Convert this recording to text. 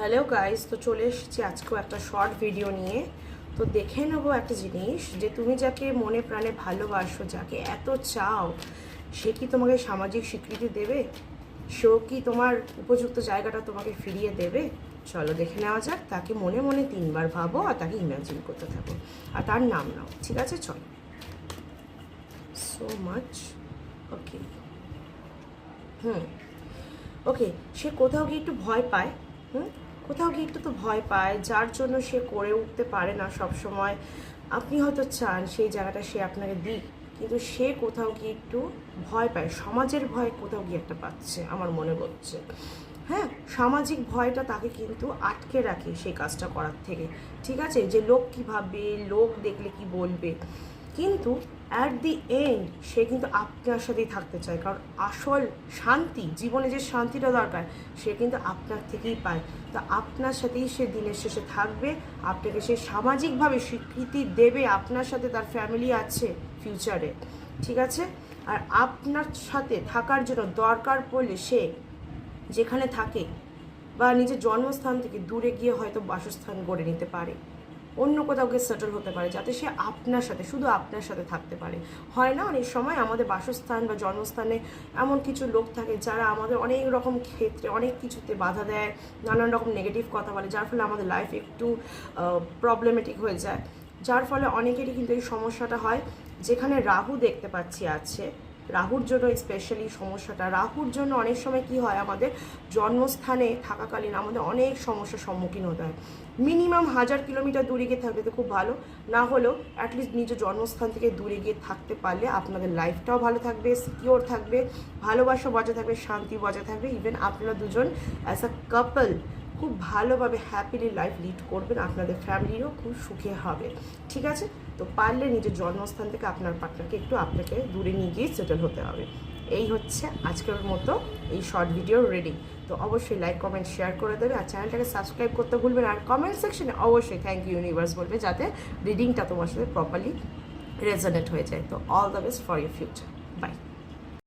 Hello guys, তো চলে এসেছি আজকেও একটা শর্ট ভিডিও নিয়ে। তো দেখে নেবো একটা জিনিস, যে তুমি যাকে মনে প্রাণে ভালোবাসো, যাকে এত চাও, সে কি তোমাকে সামাজিক স্বীকৃতি দেবে? সেও কি তোমার উপযুক্ত জায়গাটা তোমাকে ফিরিয়ে দেবে? চলো দেখে নেওয়া যাক। তাকে মনে মনে 3বার ভাবো আর তাকে ইমাজিন করতে থাকো আর তার নাম নাও। ঠিক আছে, চলো। So much. ওকে। ওকে, সে কোথাও গিয়ে একটু ভয় পায়। কোথাও গিয়ে একটু তো ভয় পায়, যার জন্য সে করে উঠতে পারে না সব সময়। আপনি হয়তো চান সেই জায়গাটা সে আপনাকে দিক, কিন্তু সে কোথাও গিয়ে একটু ভয় পায়, সমাজের ভয় কোথাও গিয়ে একটা পাচ্ছে আমার মনে হচ্ছে। হ্যাঁ, সামাজিক ভয়টা তাকে কিন্তু আটকে রাখে সেই কাজটা করার থেকে। ঠিক আছে, যে লোক কী ভাববে, লোক দেখলে কি বলবে। কিন্তু অ্যাট দি এন্ড সে কিন্তু আপনার সাথেই থাকতে চায়, কারণ আসল শান্তি, জীবনে যে শান্তিটা দরকার, সে কিন্তু আপনার থেকেই পায়। তো আপনার সাথেই সে দিনের শেষে থাকবে, আপনাকে সে সামাজিকভাবে স্বীকৃতি দেবে, আপনার সাথে তার ফ্যামিলি আছে ফিউচারে। ঠিক আছে, আর আপনার সাথে থাকার জন্য দরকার পড়লে সে যেখানে থাকে বা নিজের জন্মস্থান থেকে দূরে গিয়ে হয়তো বাসস্থান গড়ে নিতে পারে, অন্য কোথাও গিয়ে সেটেল হতে পারে, যাতে সে আপনার সাথে, শুধু আপনার সাথে থাকতে পারে। হয় না, অনেক সময় আমাদের বাসস্থান বা জন্মস্থানে এমন কিছু লোক থাকে যারা আমাদের অনেক রকম ক্ষেত্রে অনেক কিছুতে বাধা দেয়, নানান রকম নেগেটিভ কথা বলে, যার ফলে আমাদের লাইফ একটু প্রবলেমেটিক হয়ে যায়। যার ফলে অনেকেরই কিন্তু এই সমস্যাটা হয়। যেখানে রাহু দেখতে পাচ্ছি আছে, রাহুর জন্য স্পেশালি সমস্যাটা, রাহুর জন্য অনেক সময় কি হয়, আমাদের জন্মস্থানে থাকাকালীন আমাদের অনেক সমস্যার সম্মুখীন হতে হয়। মিনিমাম 1000 কিলোমিটার দূরে গিয়ে থাকলে তো খুব ভালো, না হলেও অ্যাটলিস্ট নিজের জন্মস্থান থেকে দূরে গিয়ে থাকতে পারলে আপনাদের লাইফটাও ভালো থাকবে, সিকিওর থাকবে, ভালোবাসা বজায় থাকবে, শান্তি বজায় থাকবে। ইভেন আপনারা দুজন অ্যাজ আ কাপল খুব ভালোভাবে হ্যাপিলি লাইফ লিড করবেন, আপনাদের ফ্যামিলিরও খুব সুখে হবে। ঠিক আছে, তো পারলে নিজের জন্মস্থান থেকে আপনার পার্টনারকে একটু আপনাকে দূরে নিয়ে গিয়ে সেটেল হতে হবে। এই হচ্ছে আজকের মতো এই শর্ট ভিডিও রেডি। তো অবশ্যই লাইক, কমেন্ট, শেয়ার করে দেবে, আর চ্যানেলটাকে সাবস্ক্রাইব করতে ভুলবেন, আর কমেন্ট সেকশনে অবশ্যই থ্যাংক ইউ ইউনিভার্স বলবে, যাতে রিডিংটা তোমার সাথে প্রপারলি রেজনেট হয়ে যায়। তো all the best for your future. By.